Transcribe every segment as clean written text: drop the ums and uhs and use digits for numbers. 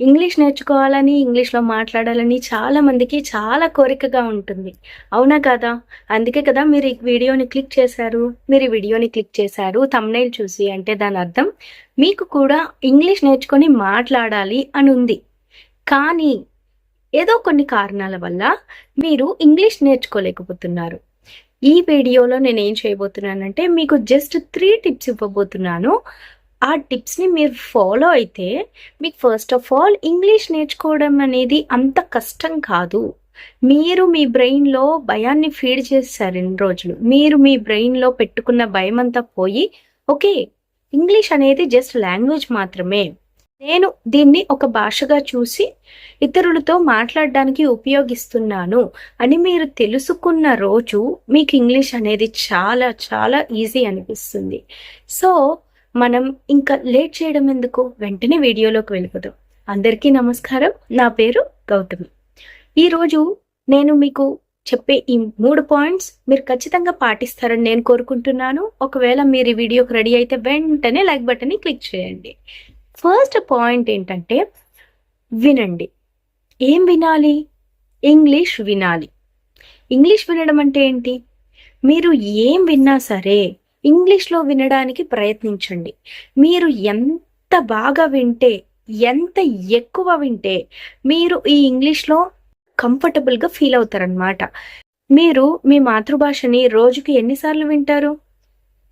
English నేర్చుకోవాలని, ఇంగ్లీష్‌లో మాట్లాడాలని చాలా మందికి చాలా కోరికగా ఉంటుంది. అవునా కదా? అందుకే కదా మీరు ఈ వీడియోని క్లిక్ చేశారు. మీరు ఈ వీడియోని క్లిక్ చేశారు థంబ్‌నెయిల్ చూసి. అంటే దానర్థం మీకు కూడా ఇంగ్లీష్ నేర్చుకొని మాట్లాడాలి అనుంది. కానీ ఏదో కొన్ని కారణాల వల్ల మీరు ఇంగ్లీష్ నేర్చుకోలేకపోతున్నారు. ఈ వీడియోలో నేనేం చేయబోతున్నానంటే మీకు జస్ట్ 3 టిప్స్ ఇవ్వబోతున్నాను. ఆ టిప్స్‌ని మీరు ఫాలో అయితే మీకు ఫస్ట్ ఆఫ్ ఆల్ ఇంగ్లీష్ నేర్చుకోవడం అనేది అంత కష్టం కాదు. మీరు మీ బ్రెయిన్‌లో భయాన్ని ఫీడ్ చేసేసారు ఇన్ని రోజులు. మీరు మీ బ్రెయిన్‌లో పెట్టుకున్న భయమంతా పోయి ఓకే. ఇంగ్లీష్ అనేది జస్ట్ లాంగ్వేజ్ మాత్రమే. నేను దీన్ని ఒక భాషగా చూసి ఇతరులతో మాట్లాడడానికి ఉపయోగిస్తున్నాను అని మీరు తెలుసుకున్న రోజు మీకు ఇంగ్లీష్ అనేది చాలా చాలా ఈజీ అనిపిస్తుంది. సో మనం ఇంకా లేట్ చేయడం ఎందుకు? వెంటనే వీడియోలోకి వెళ్ళిపోదాం. అందరికీ నమస్కారం. నా పేరు గౌతమి. ఈరోజు నేను మీకు చెప్పే ఈ 3 పాయింట్స్ మీరు ఖచ్చితంగా పాటిస్తారని నేను కోరుకుంటున్నాను. ఒకవేళ మీరు ఈ వీడియోకి రెడీ అయితే వెంటనే లైక్ బటన్ని క్లిక్ చేయండి. ఫస్ట్ పాయింట్ ఏంటంటే వినండి. ఏం వినాలి? ఇంగ్లీష్ వినాలి. ఇంగ్లీష్ వినడం అంటే ఏంటి? మీరు ఏం విన్నా సరే ఇంగ్లీష్‌లో వినడానికి ప్రయత్నించండి. మీరు ఎంత బాగా వింటే, ఎంత ఎక్కువ వింటే మీరు ఈ ఇంగ్లీష్‌లో కంఫర్టబుల్‌గా ఫీల్ అవుతారనమాట. మీరు మీ మాతృభాషని రోజుకి ఎన్ని సార్లు వింటారు?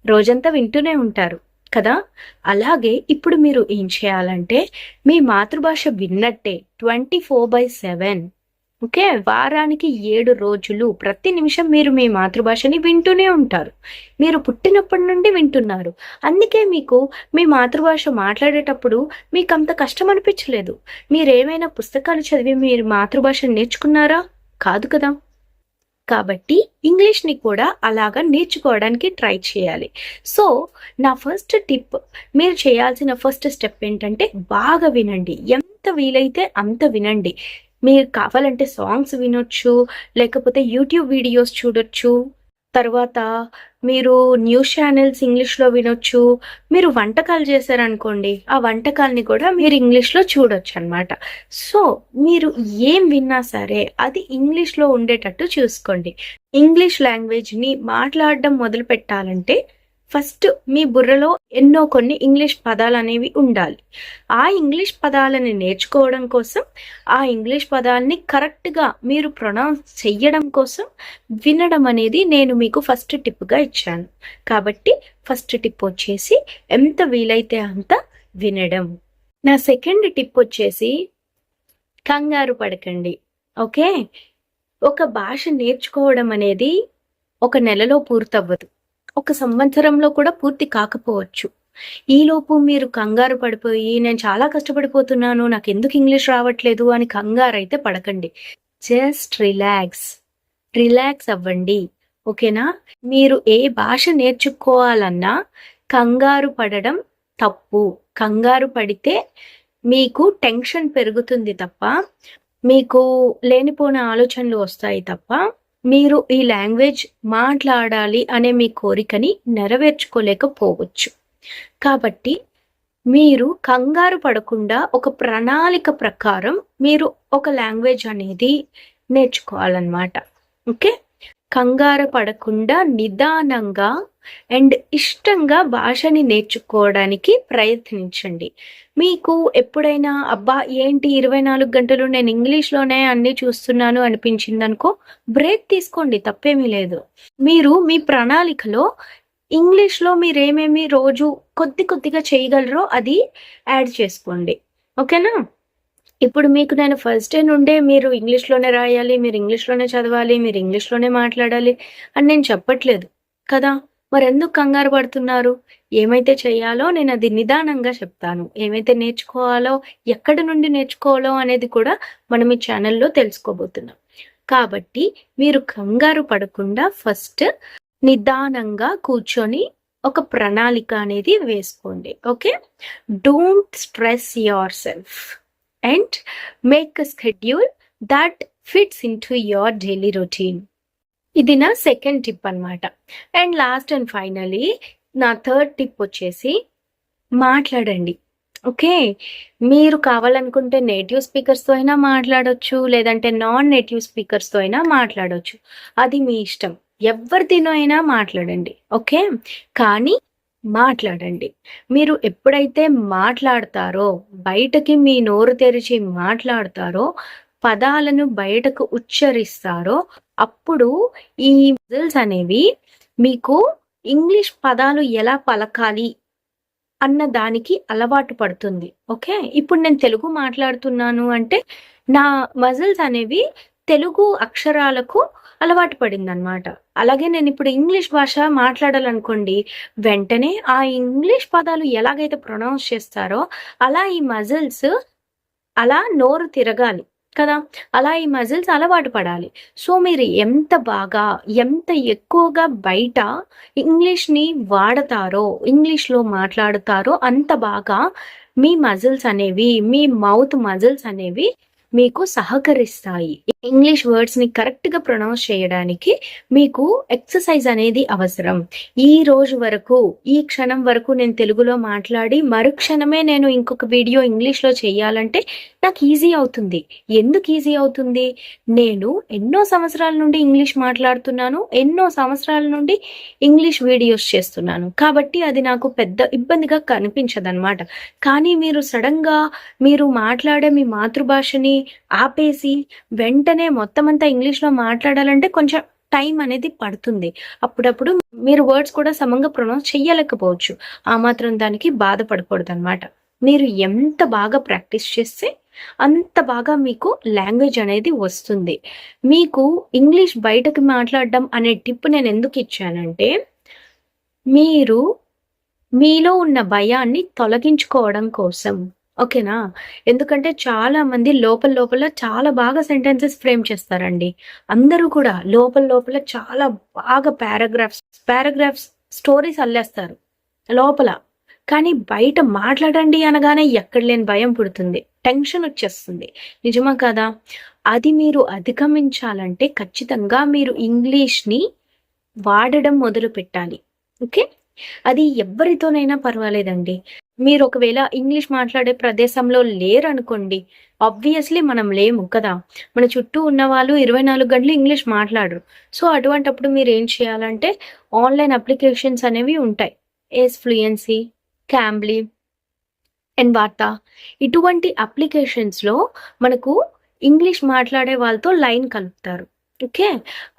రోజంతా వింటూనే ఉంటారు కదా! అలాగే ఇప్పుడు మీరు ఏం చేయాలంటే మీ మాతృభాష విన్నట్టే 24/7 ఓకే. వారానికి 7 రోజులు ప్రతి నిమిషం మీరు మీ మాతృభాషని వింటూనే ఉంటారు. మీరు పుట్టినప్పటి నుండి వింటున్నారు. అందుకే మీకు మీ మాతృభాష మాట్లాడేటప్పుడు మీకంత కష్టం అనిపించలేదు. మీరేమైనా పుస్తకాలు చదివి మీరు మాతృభాషను నేర్చుకున్నారా? కాదు కదా! కాబట్టి ఇంగ్లీష్‌ని కూడా అలాగా నేర్చుకోవడానికి ట్రై చేయాలి. సో, నా ఫస్ట్ టిప్ మీరు చేయాల్సిన ఫస్ట్ స్టెప్ ఏంటంటే బాగా వినండి. ఎంత వీలైతే అంత వినండి. మీరు కావాలంటే సాంగ్స్ వినొచ్చు, లేకపోతే యూట్యూబ్ వీడియోస్ చూడొచ్చు. తర్వాత మీరు న్యూస్ ఛానెల్స్ ఇంగ్లీష్‌లో వినొచ్చు. మీరు వంటకాలు చేశారనుకోండి, ఆ వంటకాల్ని కూడా మీరు ఇంగ్లీష్‌లో చూడొచ్చనమాట. సో, మీరు ఏం విన్నా సరే అది ఇంగ్లీష్‌లో ఉండేటట్టు చూసుకోండి. ఇంగ్లీష్ లాంగ్వేజ్‌ని మాట్లాడడం మొదలుపెట్టాలంటే ఫస్ట్ మీ బుర్రలో ఎన్నో కొన్ని ఇంగ్లీష్ పదాలనేవి ఉండాలి. ఆ ఇంగ్లీష్ పదాలని నేర్చుకోవడం కోసం, ఆ ఇంగ్లీష్ పదాల్ని కరెక్ట్‌గా మీరు ప్రొనౌన్స్ చెయ్యడం కోసం వినడం అనేది నేను మీకు ఫస్ట్ టిప్‌గా ఇచ్చాను. కాబట్టి ఫస్ట్ టిప్ వచ్చేసి ఎంత వీలైతే అంత వినడం. నా సెకండ్ టిప్ వచ్చేసి కంగారు పడకండి. ఓకే. ఒక భాష నేర్చుకోవడం అనేది ఒక నెలలో పూర్తవ్వదు. ఒక సంవత్సరంలో కూడా పూర్తి కాకపోవచ్చు. ఈలోపు మీరు కంగారు పడిపోయి నేను చాలా కష్టపడిపోతున్నాను, నాకెందుకు ఇంగ్లీష్ రావట్లేదు అని కంగారైతే పడకండి. Just relax. రిలాక్స్ అవ్వండి. ఓకేనా? మీరు ఏ భాష నేర్చుకోవాలన్నా కంగారు పడడం తప్పు. కంగారు పడితే మీకు టెన్షన్ పెరుగుతుంది తప్ప, మీకు లేనిపోని ఆలోచనలు వస్తాయి తప్ప, మీరు ఈ లాంగ్వేజ్ మాట్లాడాలి అనే మీ కోరికని నెరవేర్చుకోలేకపోవచ్చు. కాబట్టి మీరు కంగారు పడకుండా ఒక ప్రణాళిక ప్రకారం మీరు ఒక లాంగ్వేజ్ అనేది నేర్చుకోవాలన్నమాట. ఓకే. కంగారు పడకుండా నిదానంగా అండ్ ఇష్టంగా భాషని నేర్చుకోవడానికి ప్రయత్నించండి. మీకు ఎప్పుడైనా అబ్బా ఏంటి 24 గంటలు నేను ఇంగ్లీష్‌లోనే అన్నీ చూస్తున్నాను అనిపించిందనుకో బ్రేక్ తీసుకోండి, తప్పేమీ లేదు. మీరు మీ ప్రణాళికలో ఇంగ్లీష్‌లో మీరేమేమి రోజు కొద్ది కొద్దిగా చేయగలరో అది యాడ్ చేసుకోండి. ఓకేనా? ఇప్పుడు మీకు నేను ఫస్ట్ డే నుండే మీరు ఇంగ్లీష్‌లోనే రాయాలి, మీరు ఇంగ్లీష్‌లోనే చదవాలి, మీరు ఇంగ్లీష్‌లోనే మాట్లాడాలి అని నేను చెప్పట్లేదు కదా! మరెందుకు కంగారు పడుతున్నారు? ఏమైతే చేయాలో నేనది నిదానంగా చెప్తాను. ఏమైతే నేర్చుకోవాలో, ఎక్కడి నుండి నేర్చుకోవాలో అనేది కూడా మనం ఈ ఛానెల్‌లో తెలుసుకోబోతున్నాం. కాబట్టి మీరు కంగారు పడకుండా ఫస్ట్ నిదానంగా కూర్చొని ఒక ప్రణాళిక అనేది వేసుకోండి. Okay. Don't stress yourself and make a schedule that fits into your daily routine. ఇది నా సెకండ్ టిప్ అన్నమాట. అండ్ లాస్ట్ అండ్ ఫైనలీ నా థర్డ్ టిప్ వచ్చేసి మాట్లాడండి. ఓకే. మీరు కావాలనుకుంటే నేటివ్ స్పీకర్స్‌తో అయినా మాట్లాడొచ్చు. లేదంటే నాన్ నేటివ్ స్పీకర్స్‌తో అయినా మాట్లాడొచ్చు. అది మీ ఇష్టం. ఎవ్వరితోనో అయినా మాట్లాడండి. ఓకే. కానీ మాట్లాడండి. మీరు ఎప్పుడైతే మాట్లాడతారో, బయటకి మీ నోరు తెరిచి మాట్లాడతారో, పదాలను బయటకు ఉచ్చరిస్తారో, అప్పుడు ఈ మజిల్స్ అనేవి మీకు ఇంగ్లీష్ పదాలు ఎలా పలకాలి అన్న దానికి అలవాటు పడుతుంది. ఓకే. ఇప్పుడు నేను తెలుగు మాట్లాడుతున్నాను అంటే, నా మజిల్స్ అనేవి తెలుగు అక్షరాలకు అలవాటు పడిందనమాట. అలాగే నేనిప్పుడు ఇంగ్లీష్ భాష మాట్లాడాలనుకోండి, వెంటనే ఆ ఇంగ్లీష్ పదాలు ఎలాగైతే ప్రొనౌన్స్ చేస్తారో, అలా ఈ మజిల్స్ అలా నోరు తిరగాలి కదా! అలా ఈ మజిల్స్ అలవాటు పడాలి. సో, మీరు ఎంత బాగా, ఎంత ఎక్కువగా బయట ఇంగ్లీష్‌ని వాడతారో, ఇంగ్లీష్‌లో మాట్లాడుతారో అంత బాగా మీ మజిల్స్ అనేవి, మీ మౌత్ మజిల్స్ అనేవి మీకు సహకరిస్తాయి. ఇంగ్లీష్ వర్డ్స్‌ని కరెక్ట్‌గా ప్రొనౌన్స్ చేయడానికి మీకు ఎక్సర్సైజ్ అనేది అవసరం. ఈ రోజు వరకు, ఈ క్షణం వరకు నేను తెలుగులో మాట్లాడి, మరుక్షణమే నేను ఇంకొక వీడియో ఇంగ్లీష్‌లో చేయాలంటే నాకు ఈజీ అవుతుంది. ఎందుకు ఈజీ అవుతుంది? నేను ఎన్నో సంవత్సరాల నుండి ఇంగ్లీష్ మాట్లాడుతున్నాను. ఎన్నో సంవత్సరాల నుండి ఇంగ్లీష్ వీడియోస్ చేస్తున్నాను. కాబట్టి అది నాకు పెద్ద ఇబ్బందిగా కనిపించదనమాట. కానీ మీరు సడెన్‌గా మీరు మాట్లాడే మీ మాతృభాషని ఆపేసి, వెంటనే మొత్తం అంతా ఇంగ్లీష్‌లో మాట్లాడాలంటే కొంచెం టైం అనేది పడుతుంది. అప్పుడప్పుడు మీరు వర్డ్స్ కూడా సమంగా ప్రొనౌన్స్ చెయ్యలేకపోవచ్చు. ఆ మాత్రం దానికి బాధపడకూడదనమాట. మీరు ఎంత బాగా ప్రాక్టీస్ చేస్తే అంత బాగా మీకు లాంగ్వేజ్ అనేది వస్తుంది. మీకు ఇంగ్లీష్ బయటకి మాట్లాడడం అనే టిప్ నేను ఎందుకు ఇచ్చానంటే, మీరు మీలో ఉన్న భయాన్ని తొలగించుకోవడం కోసం. ఓకేనా? ఎందుకంటే చాలా మంది లోపల చాలా బాగా సెంటెన్సెస్ ఫ్రేమ్ చేస్తారండి. అందరూ కూడా లోపల చాలా బాగా పారాగ్రాఫ్స్ స్టోరీస్ అల్లేస్తారు లోపల. కానీ బయట మాట్లాడండి అనగానే ఎక్కడ లేని భయం పుడుతుంది. టెన్షన్ వచ్చేస్తుంది. నిజమా కాదా? అది మీరు అధిగమించాలంటే ఖచ్చితంగా మీరు ఇంగ్లీష్‌ని వాడడం మొదలుపెట్టాలి. ఓకే. అది ఎవ్వరితోనైనా పర్వాలేదండి. మీరు ఒకవేళ ఇంగ్లీష్ మాట్లాడే ప్రదేశంలో లేరనుకోండి, ఆబ్వియస్లీ మనం లేము కదా! మన చుట్టూ ఉన్నవాళ్ళు 24 గంటలు ఇంగ్లీష్ మాట్లాడరు. సో, అటువంటప్పుడు మీరేం చేయాలంటే ఆన్‌లైన్ అప్లికేషన్స్ అనేవి ఉంటాయి. ఏస్ ఫ్లూయెన్సీ, క్యాంబ్లీ, ఎన్వాటా ఇటువంటి అప్లికేషన్స్‌లో మనకు ఇంగ్లీష్ మాట్లాడే వాళ్ళతో లైన్ కలుపుతారు. ఓకే.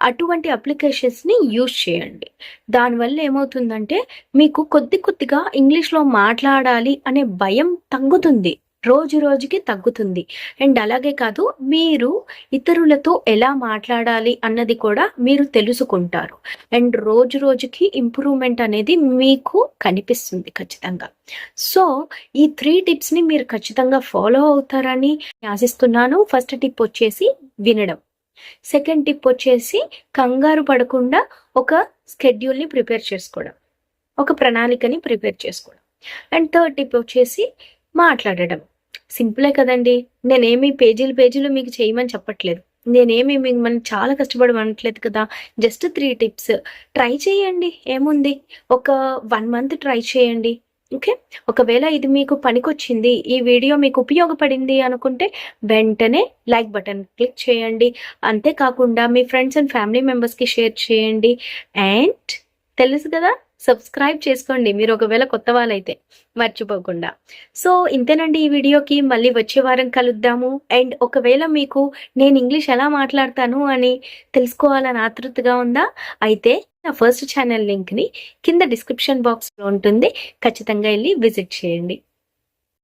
అటువంటి అప్లికేషన్స్‌ని యూజ్ చేయండి. దానివల్ల ఏమవుతుందంటే మీకు కొద్దిగా ఇంగ్లీష్‌లో మాట్లాడాలి అనే భయం తగ్గుతుంది. రోజు రోజుకి తగ్గుతుంది. అండ్ అలాగే కాదు, మీరు ఇతరులతో ఎలా మాట్లాడాలి అన్నది కూడా మీరు తెలుసుకుంటారు. అండ్ రోజు రోజుకి ఇంప్రూవ్‌మెంట్ అనేది మీకు కనిపిస్తుంది ఖచ్చితంగా. సో, ఈ 3 టిప్స్‌ని మీరు ఖచ్చితంగా ఫాలో అవుతారని ఆశిస్తున్నాను. ఫస్ట్ టిప్ వచ్చేసి వినడం. సెకండ్ టిప్ వచ్చేసి కంగారు పడకుండా ఒక స్కెడ్యూల్‌ని ప్రిపేర్ చేసుకోవడం. ఒక ప్రణాళికని ప్రిపేర్ చేసుకోవడం. అండ్ థర్డ్ టిప్ వచ్చేసి మాట్లాడడం. సింపులే కదండీ! నేనేమి పేజీలు మీకు చేయమని చెప్పట్లేదు. నేనేమి మిమ్మల్ని చాలా కష్టపడమనట్లేదు కదా! Just 3 tips. ట్రై చేయండి. ఏముంది? ఒక 1 మంత్ ట్రై చేయండి. ఓకే. ఒకవేళ ఇది మీకు పనికొచ్చింది, ఈ వీడియో మీకు ఉపయోగపడింది అనుకుంటే వెంటనే లైక్ బటన్ క్లిక్ చేయండి. అంతేకాకుండా మీ ఫ్రెండ్స్ అండ్ ఫ్యామిలీ మెంబర్స్‌కి షేర్ చేయండి. అండ్ తెలుసు కదా! సబ్స్క్రైబ్ చేసుకోండి. మీరు ఒకవేళ కొత్త వాళ్ళైతే మర్చిపోకుండా. సో, ఇంతేనండి ఈ వీడియోకి. మళ్ళీ వచ్చే వారం కలుద్దాము. అండ్ ఒకవేళ మీకు నేను ఇంగ్లీష్ ఎలా మాట్లాడతాను అని తెలుసుకోవాలని ఆతృతగా ఉందా? అయితే నా ఫస్ట్ ఛానల్ లింక్‌ని కింద డిస్క్రిప్షన్ బాక్స్‌లో ఉంటుంది. ఖచ్చితంగా ఎళ్లి విజిట్ చేయండి.